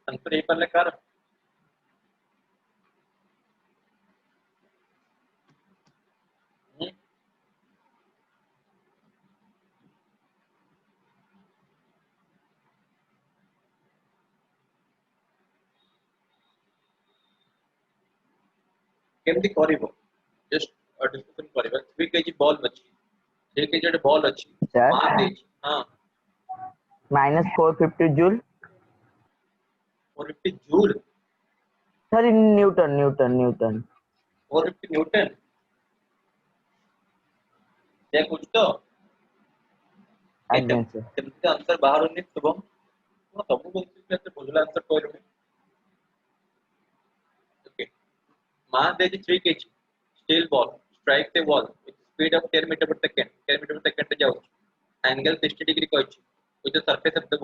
Answer यही पड़ले car केमती करिवो जस्ट डिस्कशन करिवो 3 केजी बॉल अछि 3 केजी रे बॉल अछि सर मार दे हां -450 joule 450 joule sir in newton 450 Newton ये कुछ तो आज्ञा सर केमती आंसर बाहर नि शुभम तो सब बोलते हैं बुझला आंसर कोई नहीं ओके मार दे 3 KG steel ball strike the wall with speed of 10 meter per second 10 meter per second पे जाओ angle 60 degree को अछि with the surface of the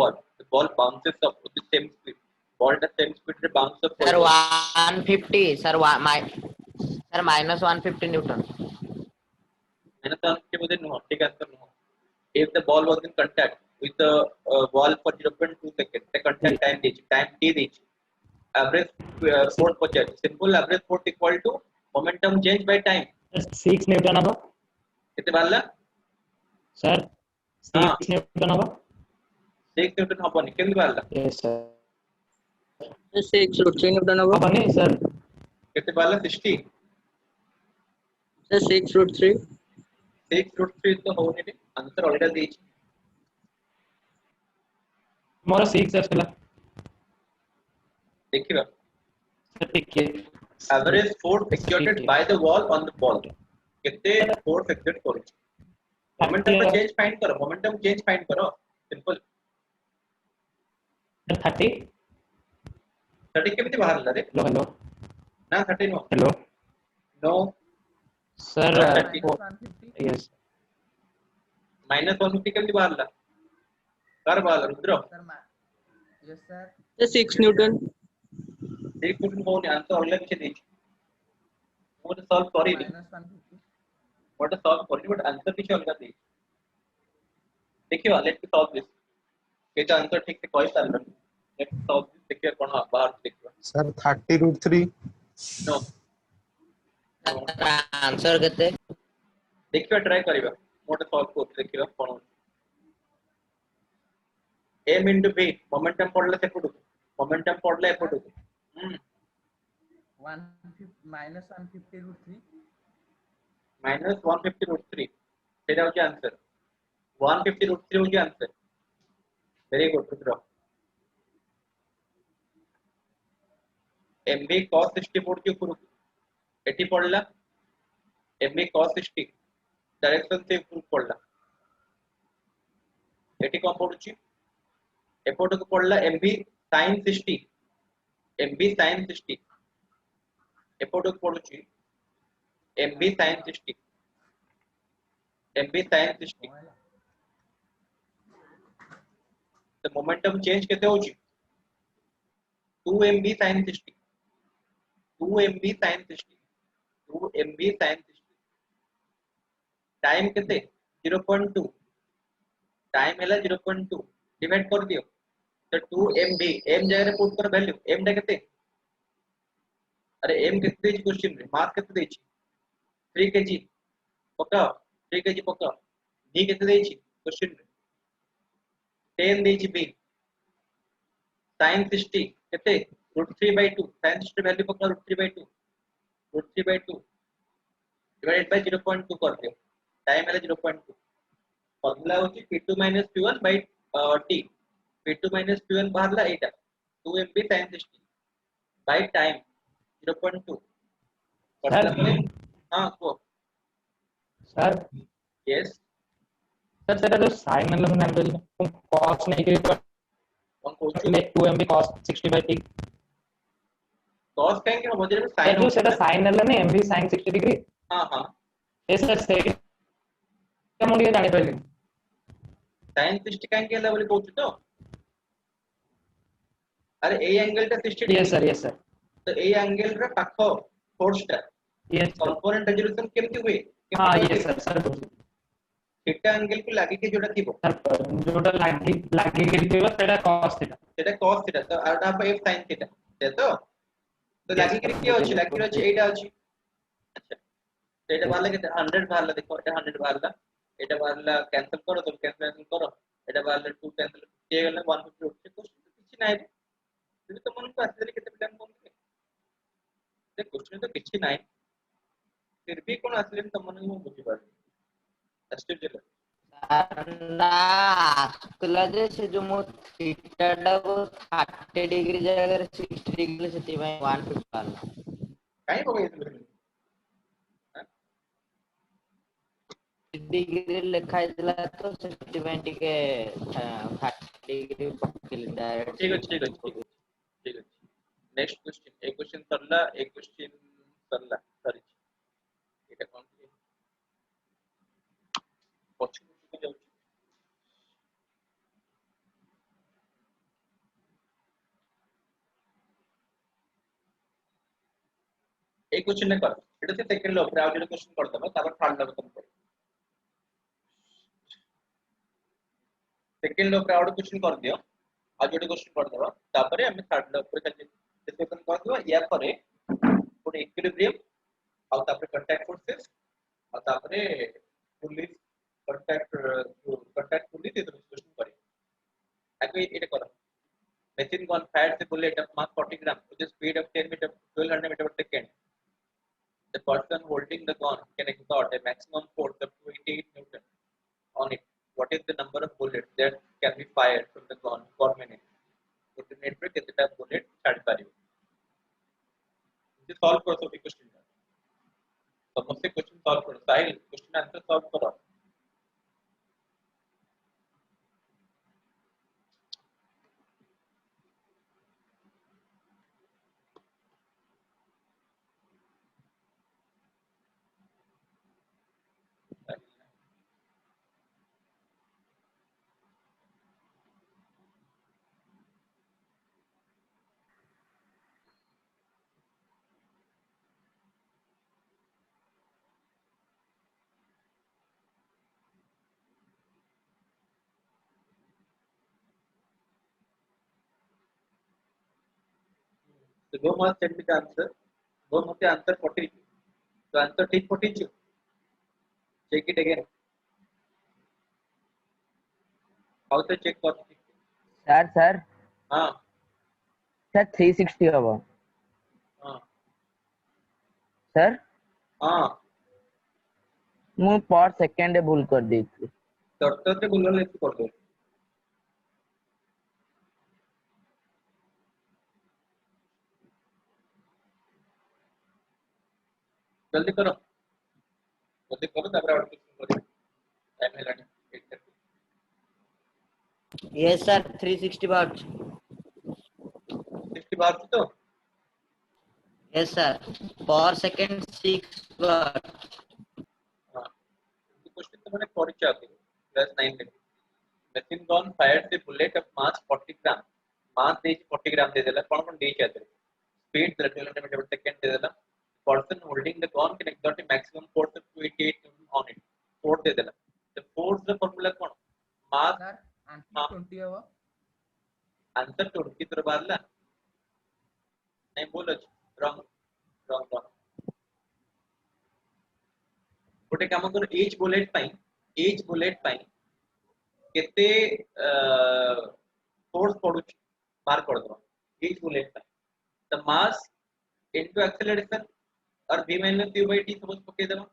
ball bounces up with the same speed ball the same speed रे bounce up sir 150 sir sir -150 newton मैंने तो आपके मुझे no ठीक answer no if the ball was in contact with the wall for 0.2 seconds the contact time t reach average force पहुंचे simple average force equal to momentum change by time 6 Newton हबो कितने बार ला sir 6 Newton हबो 6 Newton हबनी केमती बार ला yes sir 6 Newton हबो हबनी sir कितने बार ला 60 sir 6 6 तो होने दे answer already दी मोर 6 आसला देखिए ठीक है average force exerted by the wall on the ball कितने फोर्स एक्सर्ट करो मोमेंटम पे चेंज फाइंड करो मोमेंटम चेंज फाइंड करो सिंपल 30 30 केमती बाहर ला रे हेलो ना 30 no hello no sir -150 yes -150 केमती बाहर ला कर बाहर रुद्र sir yes sir sir 6 newton देख कुछ होने आंसर ऑलरेडी पीछे दी वो सॉल्व करी नी -150 व्हाट सॉल्व करी बट आंसर पीछे ऑलरेडी दी देखियो लेट्स सॉल्व दिस के तो आंसर ठीक से कोई साल लेट्स सॉल्व दिस देखिए कौन बाहर देखियो सर 30√3 नो आंसर केते देखियो ट्राई करिबा मोटे सॉल्व को देखियो कौन m into v मोमेंटम पड़ले से पड़ू मोमेंटम पड़ले एपड़ू -150 -150√3 सेटा हो आंसर 150√3 हो answer very good Rudra mb cos 60 पड़ू ऊपर एटी पड़ला mb cos 60 डायरेक्शन से ऊपर पड़ला एटी कौन पड़ुची एपोर्ट को पड़ला mb sin 60 mb sin 60 एपोर्ट को पड़ुची mb sin 60 mb sin 60 the momentum change केते होची 2 mb sin 60 2 mb sin 60 2 mb sin 60 time केते 0.2 टाइम हैला 0.2 डिवाइड कर दियो तो 2 mb m जगह पुट कर वैल्यू m डा केते अरे m केते देची क्वेश्चन रे मास केते देची 3 kg पक्का 3 kg पक्का d केते देची क्वेश्चन रे 10 देची b sin 60 केते √3/2 sin 60 वैल्यू पक्का √3/2 √3/2 डिवाइडेड बाय 0.2 कर दियो टाइम हैला 0.2 फॉर्मूला होची p2 - p1 by t p2 - p1 बाहरला Etah 2 mb sin 60 by time 0.2 करला परे हां को सर यस सर सेटा जो sin मतलब एंगल cos नहीं के कौन कोचू 2 mb cos 60/t cos कहेंगे हम मुझे सर sin जो सेटा sin मतलब ने mb sin 60 डिग्री हां हां ए सर से हम नहीं जाने पहले sin 60 कहेंगे लेवल कोचू तो अरे ए एंगल टा 60 डिग्री यस सर तो ए एंगल रे पाखो फोर्स टा यस कंपोनेंट रेजोल्यूशन केमती हुए हां यस सर थीटा एंगल को लागि के जोटा थिबो सर जोटा लागी गिरथिबो सेटा cos थीटा सेटा cos थीटा तो आटा f sin थीटा से तो लागि के के अछि लागि के अछि एटा अछि अच्छा तो एटा बारला के 100 बारला देखो एटा 100 बारला एटा बारला कैंसिल करो तो कैंसिल करो एटा बारला 2 कैंसिल के गले 150 उठे क्वेश्चन किछि नाही तो मन को आसले केते प्लान कोन से क्वेश्चन तो किछि नाही फिर भी कोन आसले तो मन को बुझी पार एस्टिमेट ना आसला जे से जो मो थीटा टा को 30 डिग्री जगह 60 डिग्री से 150 वाला काई पकई डिग्री लिखा है तो 60 के 30 डिग्री पकड़ डायरेक्ट ठीक है ठीक है नेक्स्ट क्वेश्चन एक क्वेश्चन सरला एक क्वेश्चन सरला सॉरी এটা কোন পছন্দ থেকে যাচ্ছে এই क्वेश्चन কর এটা হচ্ছে সেকেন্ড ল প্রায় যেটা क्वेश्चन করতে হবে তারপর থার্ড ল করতে হবে सेकंड लो प्राउड क्वेश्चन कर दियो आज जोटे क्वेश्चन कर दबा तापरे हम थर्ड लो ऊपर खाली डिस्कशन कर दियो या परे पुणे इक्विलिब्रियम और तापरे कांटेक्ट फोर्सेस और तापरे पुलिस कांटेक्ट पुलिस ये डिस्कशन करें आगे ये करो machine gun fired the bullet of mass 40 gram with a speed of 10 meter 1200 meter per second the person holding the gun can exert a maximum force of 28 newton on it. What is the number of bullets that can be fired from the gun per minute? ଗୋଟେ minute ରେ କେତେଟା bullet ଛାଡ଼ି ପାରିବ ఇది solve କର ସବୁ question ସମସ୍ତେ question solve କର ସାହିଲ क्वेश्चन आंसर सॉल्व करो So go must send me the answer. Go must the answer 40. So answer ठीक 42. Check it again. How to check 40? Sir हाँ सर 360 हबो हाँ सर हाँ मु पर सेकंड भूल कर देथि डॉक्टर से बोलने लेके कर दो जल्दी करो तापर और क्वेश्चन करो टाइम हेलानी 8:30 यस सर 360 वाट 60 बार तो यस सर पर सेकंड 6 वाट हाँ क्वेश्चन तो मैंने पढ़ी आते क्लास 9 में machine gun fired the bullet of mass 40 gram mass दे 40 ग्राम दे देला कौन दे जाते speed 1200 meter per second दे देला person holding the gun can exert a maximum force of 28 newton on it force दे देला the force the formula कौन mass sir answer 20 हबो answer 20 तर बारला नहीं बोलो रॉन्ग रॉन्ग गोटे काम कर एज बुलेट पाई केते फोर्स पडुछ मार्क कर दो एज बुलेट पाई द मास इनटू एक्सेलरेशन और v - u / t सपोज पके देबो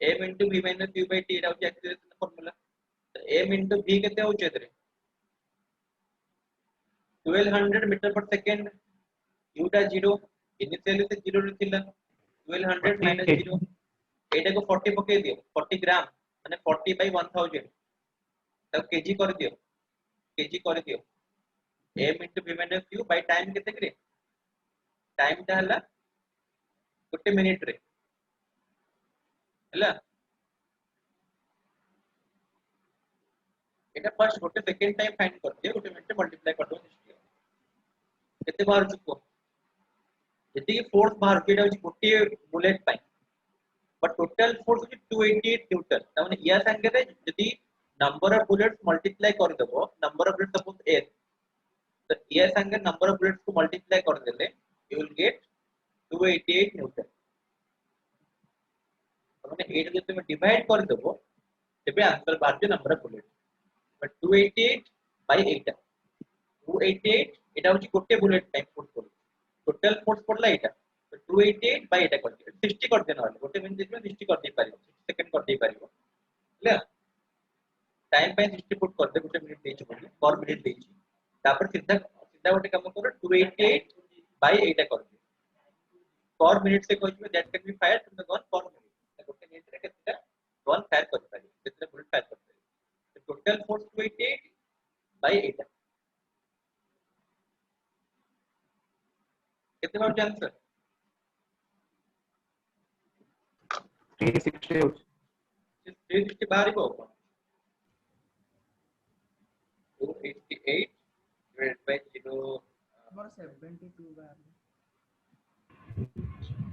m * v - u / t एटा होची एक्सेलरेशन फार्मूला तो m * v केते होचे एतरे 1200 मीटर पर सेकंड u टा 0 इनिशियली से 0 रे थिला 1200 - 0 एटा को 40 पके दियो 40 ग्राम माने 40 / 1000 तब केजी कर दियो m * v - u by time केते करे टाइम ता हला गोटे मिनिट रे हला एटा फर्स्ट गोटे सेकंड टाइम फाइंड कर दियो गोटे मिनिट मल्टीप्लाई कर दो केते बार चुको जति फोर्स बाहर केटा होची गोटे bullet pi but total force होची 288 न्यूटन त माने या संगे रे यदि नंबर ऑफ बुलेट्स मल्टीप्लाई कर देबो number of bullet suppose n तो या संगे नंबर ऑफ बुलेट्स को मल्टीप्लाई कर देले यू विल गेट 288 न्यूटन त माने 8 जब तुम डिवाइड कर देबो तबे आंसर बाहर जो number of bullet but 288 by 8 288 এটা হচ্ছে গোটে বুলেট টাইপ ফোর্স করব টোটাল ফোর্স পড়লা এটা তো 288 বাই এটা করতে 60 कर देना वाले गोटे मिनिट में 60 कर दे पारिबो 60 सेकंड कर दे पारिबो ले टाइम पे 60 पुट कर दे गोटे मिनिट देछि बोली पर मिनिट देछि तापर सीधा सीधा गोटे काम करो 288 बाय 8 कर दे पर मिनिट से कहछि that can be fire from the gun per minute गोटे मिनिट रे केतना गन फायर कर पारिबो केतना बुलेट फायर कर पारिबो टोटल फोर्स 288 बाय 8 कितने बार आंसर 360 होची 360 बाहर को 288 divided by 0 ଆମର 72 ବାହାରିବ।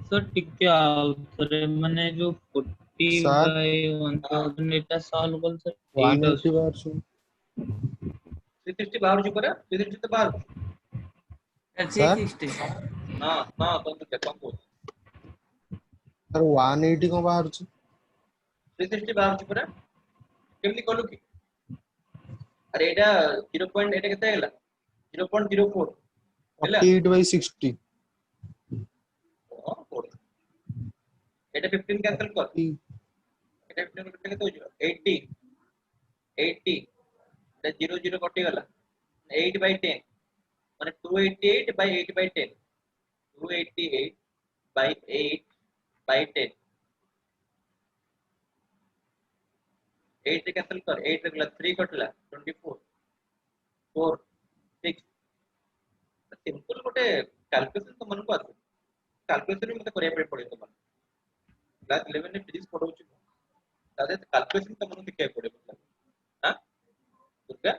सर टिके आउथरे माने जो 40 Sir? by 1000 एटा सॉल्व कर सर 180 बार 360 बाहर जो करे 360 तो बाहर Sir? 360 हां हां कौन तो कौन को सर 180 को बाहर 360 बाहर जो करे केमनी कलु की अरे एटा 0. एटा केते हैला 0.04 हैला 48 by 60 एटा 15 कैंसिल कर एटा 15 केते केते हो जियो 80 80 एटा 0 कटि गला 8 by 10 माने 288 by 8 by 10 288 by 8 by 10 8 से कैंसिल कर 8 रे 3 कटला 24 4 6 सिंपल गोटे कैलकुलेशन तो मन को आसे कैलकुलेशन भी मते करिया पड़े तो मन क्लास 11 में फिजिक्स पढौछि तादे कैलकुलेशन तो मन देखै पड़े मतलब हां Durga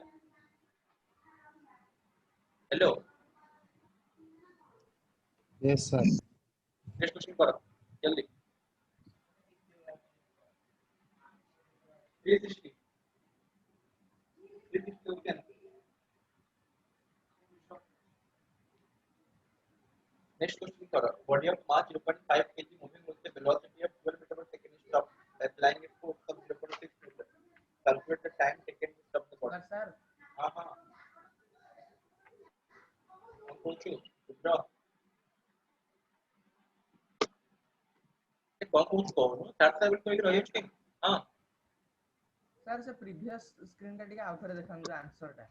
hello yes sir next question करो जल्दी 360 360 हो क्या नेक्स्ट क्वेश्चन करो body of mass 0.5 kg moving with the velocity of 12 meter per second is stopped applying a force of 0.6 meter calculate the time taken to stop the body sir हां हां हम पूछो बुझो ए कौन पूछ कौन चार साल कोई रही है हां सर से प्रीवियस स्क्रीन टा टिके आउथरे देखंगे आंसर टा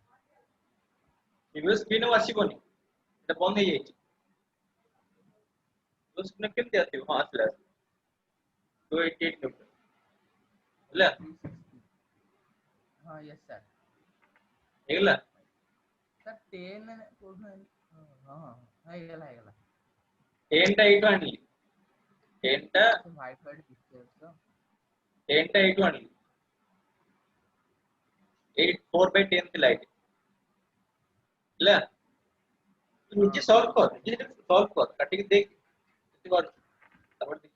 प्रीवियस स्क्रीन आसीबनी एटा बंद हो जाई तो स्क्रीन केमते आथियो हां आसला 288 न्यूटन होला 360 हां यस सर हेला सर 10 कोड हां हां हेगला 10 टा 8 आनली 10 टा व्हाइट पिक्चर्स तो 10 टा 8 आनली 8 4 by 10 से लाइट ହେଲା नीचे सॉल्व कर काटी के देख कितनी बार तब देख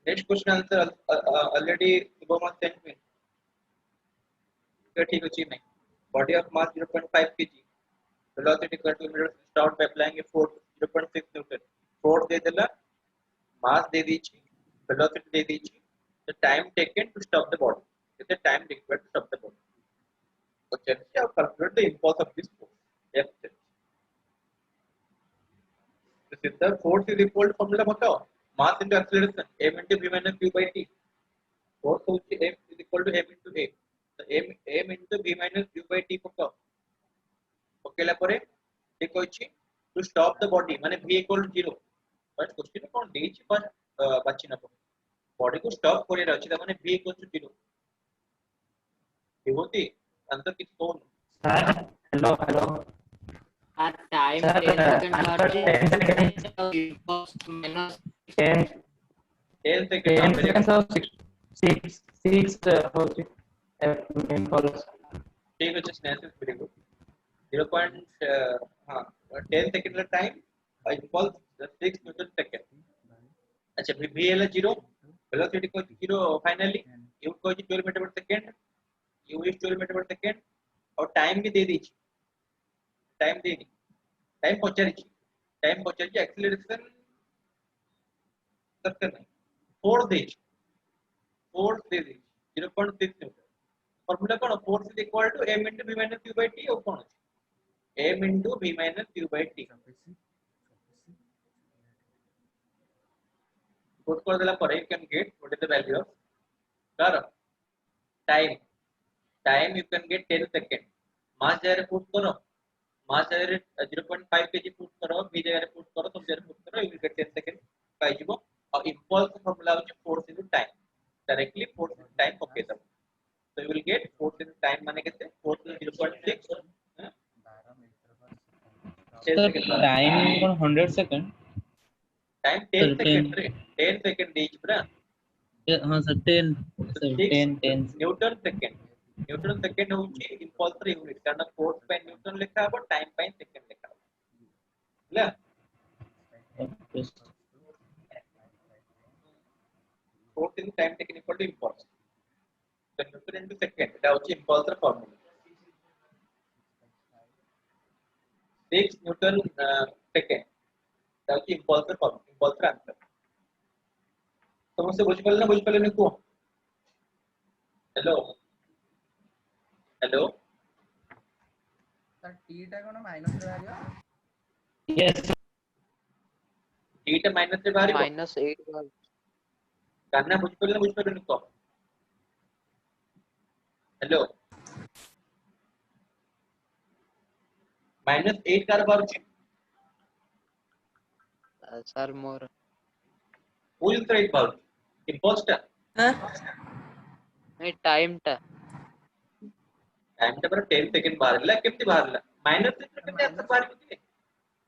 नेक्स्ट क्वेश्चन आंसर ऑलरेडी सुबह में सेंड में ठीक है नहीं body of mass 0.5 kg velocity equal to meter start by applying a force 0.6 newton force दे देला मास दे दीची velocity दे दीची the time taken to stop the body कितने time required to stop the body तो चलिए अब calculate the impulse of this force F तो सीधा force is equal to formula बताओ mass into acceleration m into v minus q by t force होची F is equal to m into a तो m into v minus q by t पकाओ पकेला परे ठीक होची to stop the body माने v equal to 0 बस question कौन देची पर बाची ना बॉडी को स्टॉप करे रहछि त माने v equal to 0 Vibhuti answer किस कौन हेलो हेलो আর টাইম Sir, 10 সেকেন্ড answer ধরছি 10 মাইনাস 10 10 सेकंड 10 seconds of 6 होची impulse ठीक है स्नेहा वेरी गुड 0. हां 10 सेकंड का टाइम इंपल्स 6 न्यूटन सेकंड अच्छा v है 0 velocity को 0 फाइनली u को 12 metre per second u is 12 metre per second और टाइम भी दे दी टाइम दे दी टाइम पहुंचाई एक्सीलरेशन तक नहीं फोर्स दे दी 0.6 न्यूटन फार्मूला कौन force is equal to m into v minus u by t और कौन m into v minus u by t put कर देला पर you can get what is the value of कर time you can get 10 second mass जगह put करो mass जगह 0.5 kg put करो v जगह पुट करो तुम जगह पुट करो you will get 10 सेकंड पाई जीवो और इंपल्स फार्मूला होचे force into time directly force into time okay सब so you will get force into time माने कैसे force is 0.6 सर टाइम कौन 100 सेकंड टाइम 10 सेकंड रे 10 सेकंड each ब्रा हाँ सर 10 सर 10 न्यूटन सेकंड होची इंपल्स यूनिट कारण फोर्स पे न्यूटन लिखा है टाइम पे सेकंड लिखा है ले force in time taken equal to impulse the newton into second এটা হচ্ছে ইম্পালসের ফর্মুলা 6 নিউটন সেকেন্ড এটা হচ্ছে ইম্পালসের ফর্মুলা ইম্পালসের আনসার সমস্যা বুঝতে পারলে না কো হ্যালো सर टी टा कोन माइनस रे आरियो यस टी টা মাইনাস রে বাহারিব -8 কান্না বুঝতে পারলে না কো हेलो -8 कार बार सर मोर who is right बार imposter नहीं टाइम टा पर 10 सेकंड बाहरला किती बाहरला -8 सेकंड असं बाहेर किती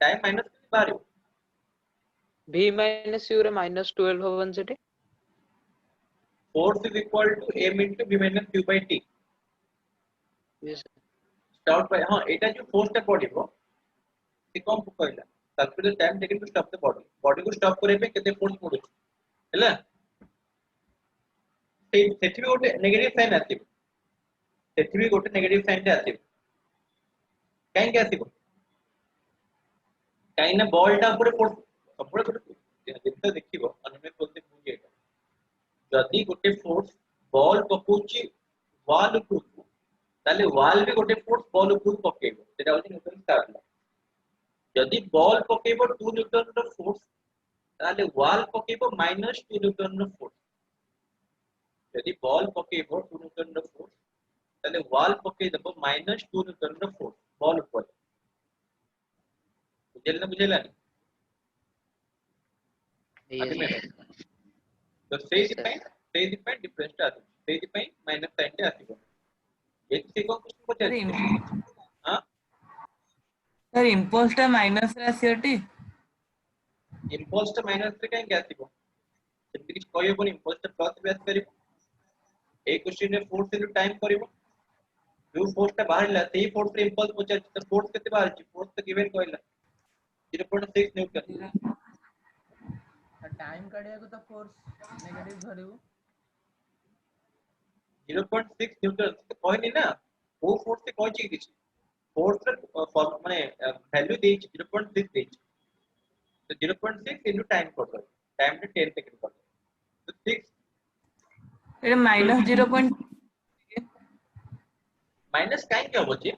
टाइम माइनस किती बाहेर v minus u रे -12 होवन सेठी force is equal to m into v minus u by t yes stop by हां एटा जो फोर्स टा पडिबो से कम कहला ताकि time taken to stop the body को स्टॉप करे पे केते फोर्स पडु हैला सेठी भी गोटे नेगेटिव साइन आसी सेठी भी गोटे नेगेटिव साइन आसी काहे के आसी काहे ना बॉल टा ऊपर फोर्स सबले गोटे जिंदा देखिबो अनुमे कोते बुझे जदी गोटे फोर्स बॉल पकोची वॉल ऊपर ताले वॉल भी गोटे फोर्स बॉल ऊपर पकेबो सेटा होची न्यूटन स्टार्ट ला जदी बॉल पकेबो 2 न्यूटन रो फोर्स ताले वॉल पकेबो -2 न्यूटन रो फोर्स जदी बॉल पकेबो 2 न्यूटन रो फोर्स ताले वॉल पके देबो -2 न्यूटन रो फोर्स बॉल ऊपर बुझेला yes तो सेई डिपेंड डिफरेंस टा सेई डिपेंड माइनस साइन टा आसीबो एक से को क्वेश्चन पचारि हां सर इम्पल्स टा माइनस रे आसीटी इम्पल्स टा माइनस रे काहे आसीबो सेति किछ कहबो इम्पल्स टा प्लस रे आसी करिवो ए क्वेश्चन रे फोर्स इनटू टाइम करिवो जो फोर्स टा बाहर ला सेही फोर्स रे इम्पल्स पचारि तो फोर्स केते बाहर छि फोर्स तो गिवन कहला 0.6 न्यूटन टाइम काढिया को तो फोर्स नेगेटिव धरिबो 0.6 न्यूटन तो कहनी ना वो फोर्स से कौन चीज दिछि फोर्स रे माने वैल्यू देछि 0.6 देछि तो 0.6 इनटू टाइम कर दो टाइम रे 10 सेकंड कर दो तो 6 ए माइनस 0. माइनस काहे के होबो जे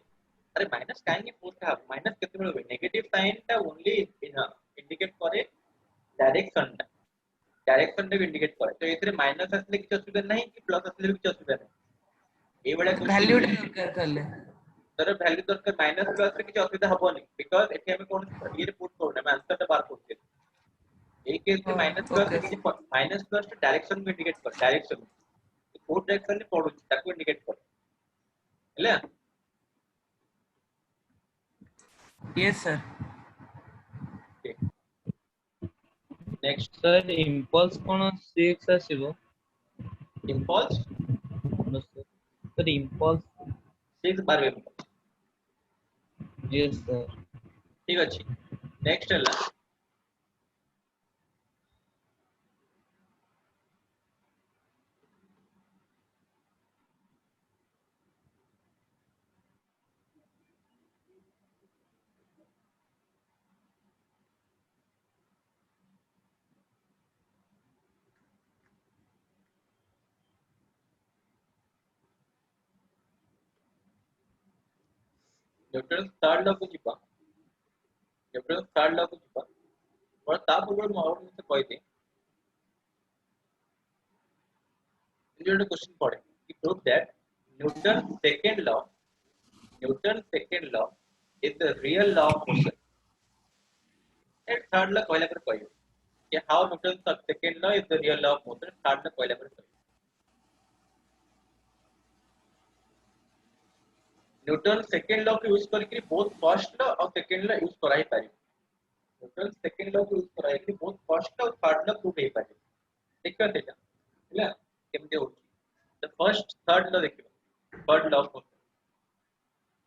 अरे माइनस काहे के फोर्स का माइनस केते बेले नेगेटिव साइन ता ओनली इंडिकेट करे डायरेक्शन रे इंडिकेट करे तो एथरे माइनस असले किछ असुविधा नहीं कि प्लस असले किछ असुविधा नहीं ए बडा वैल्यू दरकार करले तर वैल्यू दरकार माइनस प्लस रे किछ असुविधा हबोनी बिकॉज़ एथे हम कोन ये पुट करना मैं आंसर ता बार करते एक केस में माइनस प्लस डायरेक्शन में इंडिकेट कर डायरेक्शन कोड डायरेक्शन ने पडु ताको इंडिकेट कर हैला yes sir next sir impulse कोन 6 आसीबो इम्पल्स सर इम्पल्स 6 बार यस सर ठीक अछि नेक्स्ट हला न्यूटन थर्ड लॉ को जीवा न्यूटन थर्ड लॉ को जीवा और ता पूर्व में और से कहि दे ये क्वेश्चन पड़े कि prove that Newton second law is the real law of motion A third law कहला पर कहियो कि how Newton second law is the real law of motion third law कहला पर कहियो न्यूटन सेकंड लॉ को यूज करके बोथ फर्स्ट लॉ और सेकंड लॉ यूज कराई पारी न्यूटन सेकंड लॉ को यूज कराई के बोथ फर्स्ट लॉ और थर्ड लॉ प्रूव हे पारी देखियो तेजा हैला केमते हो द फर्स्ट थर्ड लॉ देखियो थर्ड लॉ ऑफ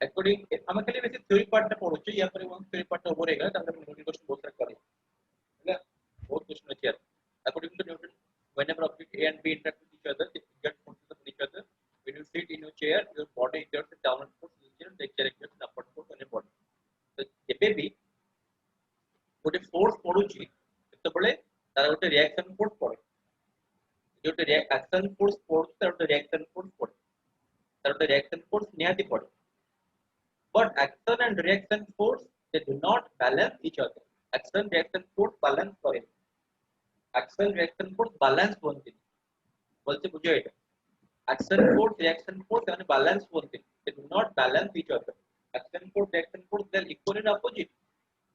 अकॉर्डिंग हम खाली बेसी थ्योरी पार्ट पढुछु या पर वन थ्योरी पार्ट ओवर हेगा तब हम नोट क्वेश्चन बहुत सारा करें हैला बहुत क्वेश्चन अछि according to Newton whenever object A and B interact with each other they get forces upon each other when you sit in your chair your body exerts a downward force and the chair exerts an upward force on your body तो जेबे भी गोटे force पडुची तो बळे तार गोटे reaction force पडे जो reaction force पडुची तार गोटे रिएक्शन फोर्स पडे तार गोटे रिएक्शन फोर्स निहाती पडे but action and reaction force they do not balance each other action reaction force balance करे action reaction force balance होती बोलते बुझो एटा action force reaction force यानी balance होती they do not balance each other action force reaction force they are equal and opposite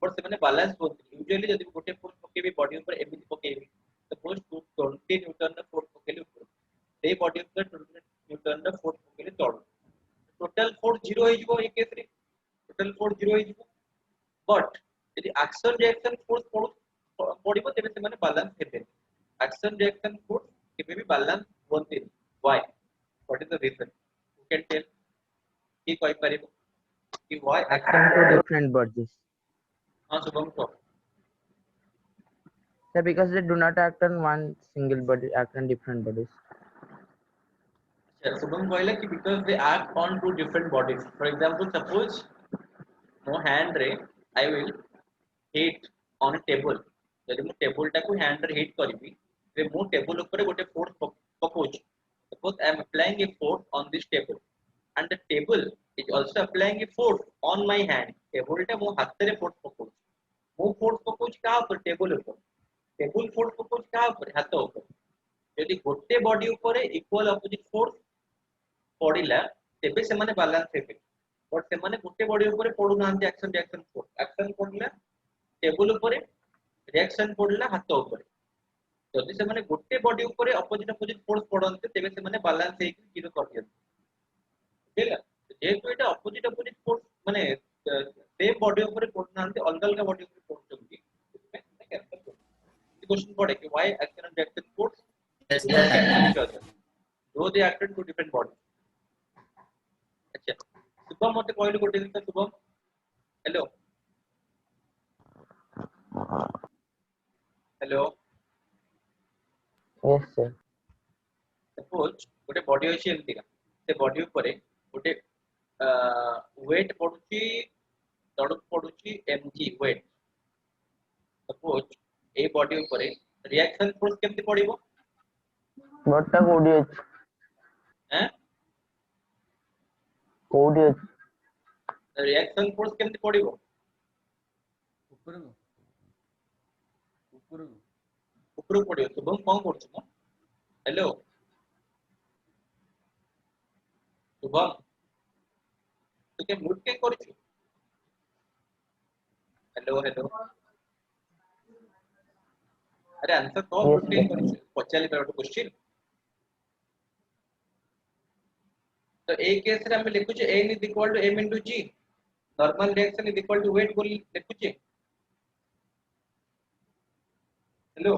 but ସେମାନେ balance होती usually जदि गोटे फोर्स पकेबी बॉडी ऊपर एमिति पकेबी सपोज 20 न्यूटन ର फोर्स पकेली ऊपर सेही बॉडी ऊपर 20 न्यूटन ର फोर्स पकेली तळ टोटल फोर्स 0 हो जिवो ए केस रे टोटल फोर्स 0 हो जिवो बट यदि एक्शन रिएक्शन फोर्स पड़िबो तेबे से माने बैलेंस हेबे एक्शन रिएक्शन फोर्स केबे भी बैलेंस होते why what is the reason you can tell की कोई परिबो कि why Action to different bodies. हां शुभम को So because they do not act on one single body, act on different bodies. अच्छा शुभम कहला कि because they act on two different bodies for example suppose मो हैंड रे I will hit on a table यदि मु table टा को hand रे हिट करबी ते मु टेबल ऊपर गोटे फोर्स पकोच suppose I am applying a force on this table and the table is also applying a force on my hand table टा मो हाथ रे फोर्स पकोच मु फोर्स पकोच का ऊपर टेबल फोर्स पकोच का ऊपर हाथ ऊपर यदि गोटे बॉडी ऊपर इक्वल ऑपोजिट फोर्स पड़िला तेबे से माने बैलेंस हेबे बट से माने गोटे बॉडी ऊपर पडु नांती एक्शन रिएक्शन फोर्स एक्शन पड़िला टेबल ऊपर रिएक्शन पड़िला हाथ ऊपर जदि से माने गोटे बॉडी ऊपर ऑपोजिट फोर्स पडंते तेबे से माने बैलेंस हे कि जीरो कर दियंते बुझिला जेहेतु एटा ऑपोजिट फोर्स माने सेम बॉडी ऊपर पडु नांती अलग अलग बॉडी ऊपर पडुचंती इसमें कैंसिल कर क्वेश्चन पड़े कि why action and reaction force Yes, do not sir. cancel each other though they acted to different bodies अच्छा शुभम मते कहलु गोटे दिन Shubham hello hello Yes, sir. Suppose गोटे बॉडी अछि एमतिका से बॉडी ऊपर गोटे वेट पडुची तड़क पडुची mg वेट सपोज ए बॉडी ऊपर रिएक्शन फोर्स केमति पडिबो What ta code is? हैं Code is. रिएक्शन फोर्स केमति पडिबो ऊपर ऊपर पडिबो शुभम कोन करछ म हेलो शुभम तू के म्यूट के करछ हेलो हेलो अरे आंसर तो म्यूट के करछ पचाली पर क्वेश्चन तो ए केस रे हम लिखु छ n = m * g normal reaction = weight बोली लिखु छ hello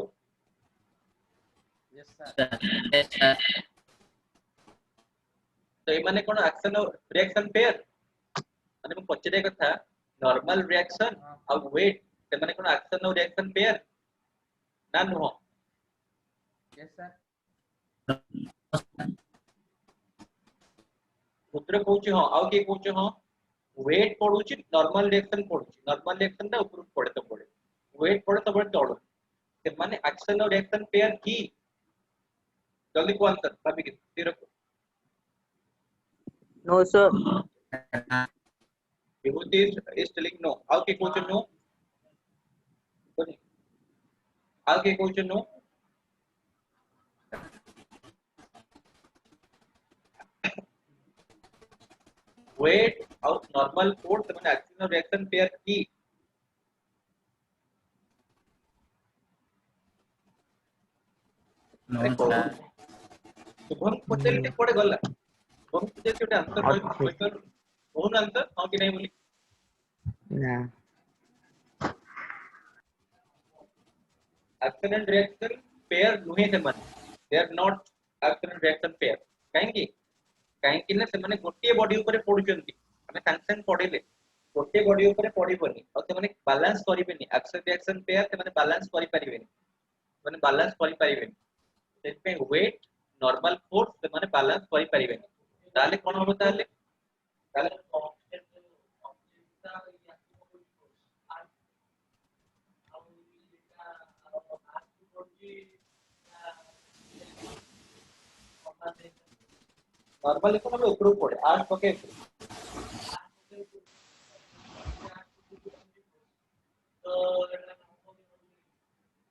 yes sir Yes, sir. तो ए माने कोन एक्शन और रिएक्शन पेयर माने म पचरे कथा नॉर्मल रिएक्शन और वेट से माने कोन एक्शन और रिएक्शन पेयर ना नो यस सर पुत्र कहूची हां आउ के कहूची हां वेट पडुची नॉर्मल रिएक्शन ता ऊपर पड़े तो पड़े वेट पड़े तो पड़े तळ से माने एक्शन और रिएक्शन पेयर की जल्दी को आंसर भाभी के तेरे को No, sir. Vibhuti is telling no. How के क्वेश्चन no? How के question no? Weight of normal force মানে action और reaction pair की शुभम पटेल के पड़े गला शुभम पटेल के आंसर क्वेश्चन कौन आंसर हां कि नहीं बोली ना action and reaction pair नुहे से मन they are not action and reaction pair कहेंगे कहेंगे ना से माने गोटे बॉडी ऊपर पडुचंती हमें संग पड़िले गोटे बॉडी ऊपर पडिबनी और से माने बैलेंस करिबेनी एक्शन रिएक्शन पेयर से माने बैलेंस करि परिबेनी माने बैलेंस करि परिबेनी सेट पे वेट नॉर्मल फोर्स से माने बैलेंस करि परिबेनी ताले कोन होबो ताले ताले नॉर्मली को हमें ऊपर पड़े 8 पके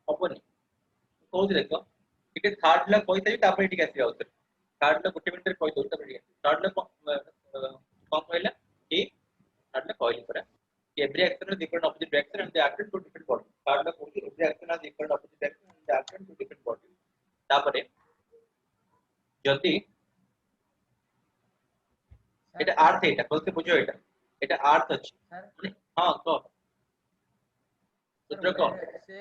हबनी कोज देखो ठीक है थर्ड ला कोई तरी तापर ठीक आसी आउत थर्ड ला गुटे मिनिट रे कोइ दोता बढ़िया थर्ड ला कम कहला कि थर्ड ला कहली परा every action is equal to opposite reaction and they act to different body third ला कोइ every action is equal to opposite reaction and they act to different body तापरे जल्दी এটা আর্থ এটা বলতে বুঝো এটা আর্থ আছে हां কো সূত্র কো से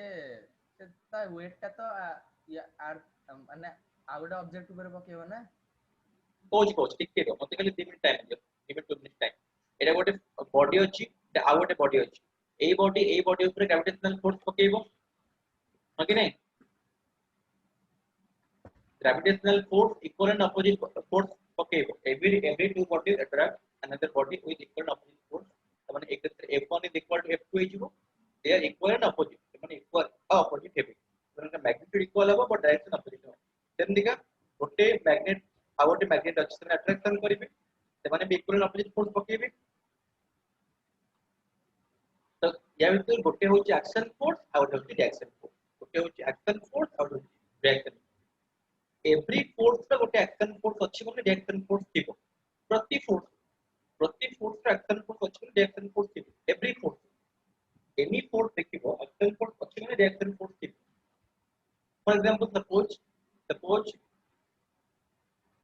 ता वेट टा तो या आर माने आउट ऑब्जेक्ट ऊपर पकेबो ना कोच ठीक के मते खाली 2 मिनिट टाइम दियो 2 मिनिट टाइम এটা গোটে বডি ଅଛି এটা ଆଉ গোটে বডি ଅଛି এই বডি উপরে গ্র্যাভিটেশনাল ফোর্স পকেইবো ହଁ कि नहीं gravitational force equal and opposite force पकेइबो every two bodies attract another body with equal and opposite force माने एक f1 is equal to f2 हिजबो they are equal and opposite माने equal opposite हेबे माने magnitude equal हबो but direction opposite हबो same दिगा गोटे magnet आ गोटे magnet अछि से अट्रैक्शन करिवे से माने इक्वल एंड ऑपोजिट फोर्स पकेइबे तो या भीतर गोटे होची एक्शन फोर्स आ गोटे होची रिएक्शन फोर्स गोटे होची एक्शन फोर्स आ गोटे रिएक्शन एवरी फोर्स का गोटे एक्शन फोर्स अछि माने रिएक्शन फोर्स थिबो प्रति फोर्स का एक्शन फोर्स अछि माने रिएक्शन फोर्स थिबो एवरी फोर्स एनी फोर्स देखिबो एक्शन फोर्स अछि माने रिएक्शन फोर्स थिबो for example suppose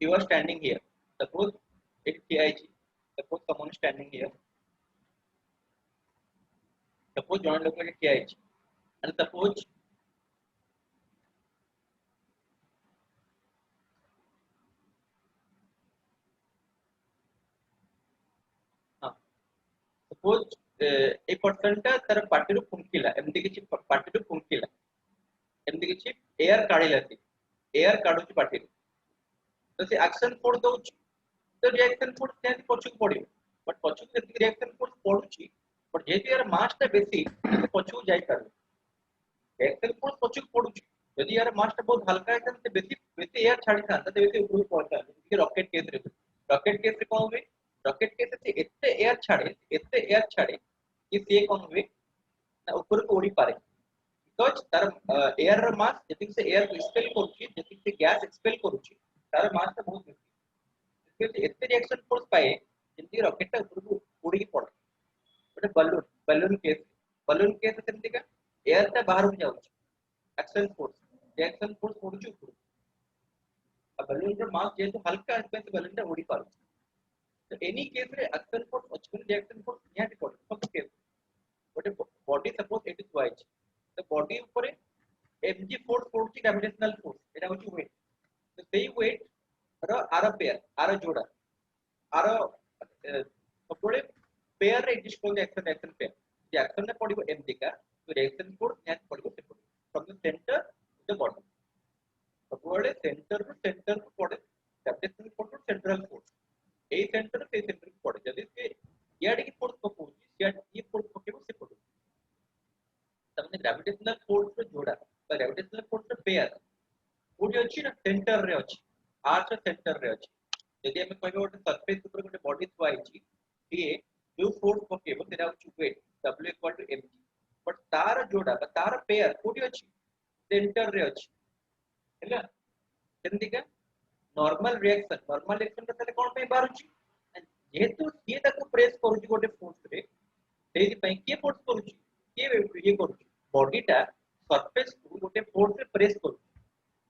you are standing here suppose it KIG suppose someone is standing here suppose join look like KIG and suppose suppose a person टा तर party रो फुंकिला एमती किछि party रो फुंकिला एमती किछि air काढिलाती air काढुची party तो से action force दोउची तो reaction force cane पछुक पडियो but पछुक जति रिएक्शन फोर्स पडुची बट जेति यार मास टा बेसी तो पछुक जाई पारे रिएक्शन फोर्स पछुक पडुची यदि यार मास टा बहुत हल्का है तो बेसी एयर छाडी था तो बेसी ऊपर पहुंचा कि रॉकेट केस रे कोन हुए रॉकेट केस से एते एयर छाड़े कि से कोन हुए ना ऊपर को उड़ी पारे बिकॉज़ तार एयर रो मास जति से एयर एक्सपेल करूची जति से गैस एक्सपेल करूची तार मास ता बहुत बेसी इसके एते रिएक्शन फोर्स पाए जति रॉकेट ता ऊपर को उड़ी पड़े बट बलून केस सेमति का एयर ता बाहर को जाउची एक्शन फोर्स रिएक्शन फोर्स पड़ुची ऊपर अब बलून रो मास जेतु हल्का स्पेस बलून ता उड़ी पारे तो एनी केस रे एक्शन फोर्स और रिएक्शन फोर्स निहाती पड़े सब केस गोटे body suppose it is wise तो बॉडी ऊपर mg फोर्स पड़ुची ग्रेविटेशनल फोर्स एटा होची वेट तो सेही वेट रो आर पेयर आर जोड़ा आर सबले पेयर रे एग्जिस्ट कोन एक्शन पेयर जे एक्शन ने पड़िबो mg का तो रिएक्शन फोर्स निहाती पड़िबो से पड़े from the centre to the body सबले सेंटर टू सेंटर को पड़े ग्रेविटेशनल फोर्स सेंट्रल फोर्स ए सेंटर पे सेंटर पड़े जदी से याडी की फोर्स पकोची ये फोर्स पकेबो से पड़े तमने ग्रेविटेशनल फोर्स रे जोड़ा बा ग्रेविटेशनल फोर्स रे पेयर ओडी अछि ना सेंटर रे अछि आर्थ सेंटर रे अछि जदी हम कहबो गोटे सरफेस ऊपर गोटे बॉडी थुआइची ये जो फोर्स पकेबो तेरा weight w equal to mg but तार जोड़ा तार पेयर कोठी अछि सेंटर रे अछि हैला जेंति का नॉर्मल रिएक्शन तले कोन पे बारुची जेहेतु ये ताको प्रेस करूची गोटे फोर्स रे सेहि पई के फोर्स करूची के ये करूची बॉडीटा सरफेस को गोटे फोर्स रे प्रेस करूची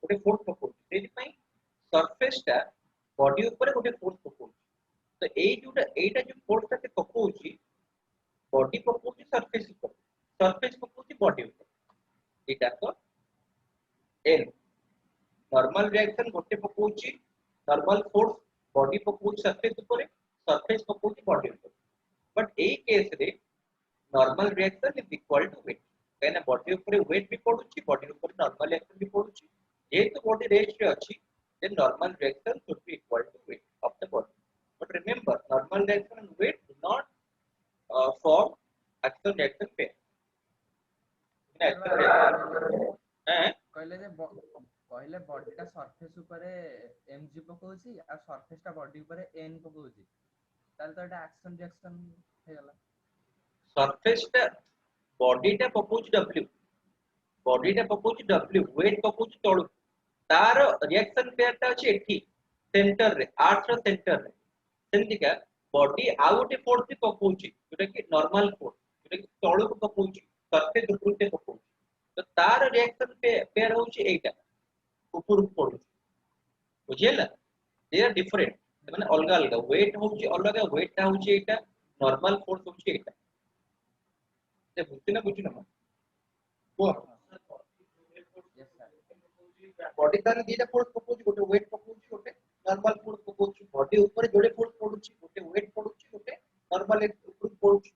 गोटे फोर्स पकोची सेहि पई सरफेस टा बॉडी ऊपर गोटे फोर्स पकोची तो एई जोटा एटा जो फोर्स ता पकोची बॉडी पकोची सरफेस पकोची बॉडी ऊपर एटा तो एन नॉर्मल रिएक्शन गोटे पकोची नॉर्मल फोर्स बॉडी पकोची सरफेस पकोची बॉडी ऊपर बट एई केस रे normal reaction is equal to weight कहना बॉडी ऊपर वेट भी पडुची बॉडी ऊपर नॉर्मल रिएक्शन भी पडुची जेहेतु बॉडी रेस्ट रे अछि then normal reaction should be equal to weight of the body but remember normal reaction and weight do not form action reaction pair action reaction कहले जे कहले बॉडी टा surface ऊपर mg पकोची आ surface टा body ऊपर n पकोची ताल तो एटा action reaction हे गला surface टा बॉडी टा पकोची w weight पकोची तळु तार रिएक्शन पेयर टा अछि एठी सेंटर रे आर्थ रो सेंटर रे सेंति का बॉडी आउट फोर्स भी पकोची जोटा कि नॉर्मल फोर्स जोटा कि तळु को पकोची सरफेस ऊपर से पकोची तो तार रिएक्शन पेयर होची एटा ऊपर पडुची बुझियला दे आर डिफरेंट माने अलग अलग वेट होची अलग वेट टा होची एटा नॉर्मल फोर्स होची एटा ते बुझिना को यस सर बॉडी तार दीटा फोर्स पकोची गोटे वेट पकोची गोटे नॉर्मल फोर्स पकोची बॉडी ऊपर जोड़े फोर्स पडुची गोटे वेट पडुची गोटे नॉर्मल ऊपर पडुची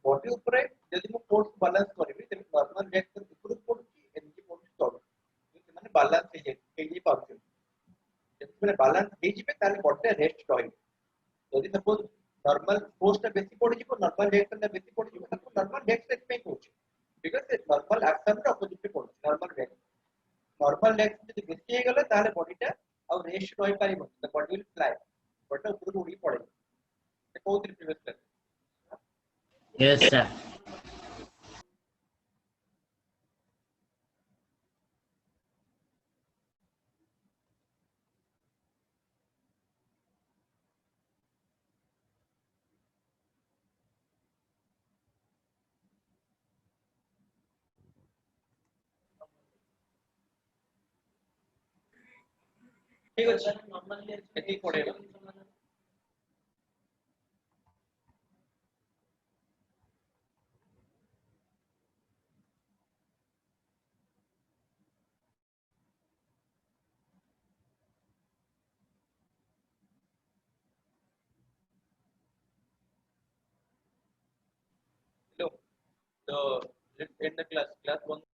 बॉडी ऊपर यदि मो फोर्स बैलेंस करबी त नॉर्मल रिएक्शन ऊपर पडुची एनर्जी पडुची तळ तो माने बैलेंस हे जे पाउची जति माने बैलेंस हे जिबे ताले बॉडी रेस्ट रही यदि सपोज नॉर्मल फोर्स ता बेसी पडुची को नॉर्मल रिएक्शन ता बेसी पडुची तो नॉर्मल रिएक्शन पे होची बिकॉज़ नॉर्मल एक्शन रे अपोजिट पे पडुची नॉर्मल रिएक्शन जति बेसी हे गले ताले बॉडी टा और रेस्ट रही पारिबो the body will fly but ऊपर उड़ी पड़े से बहुत रिप्रेस कर यस सर ठीक अछि नॉर्मल एति पड़ेगा So let's end the class 1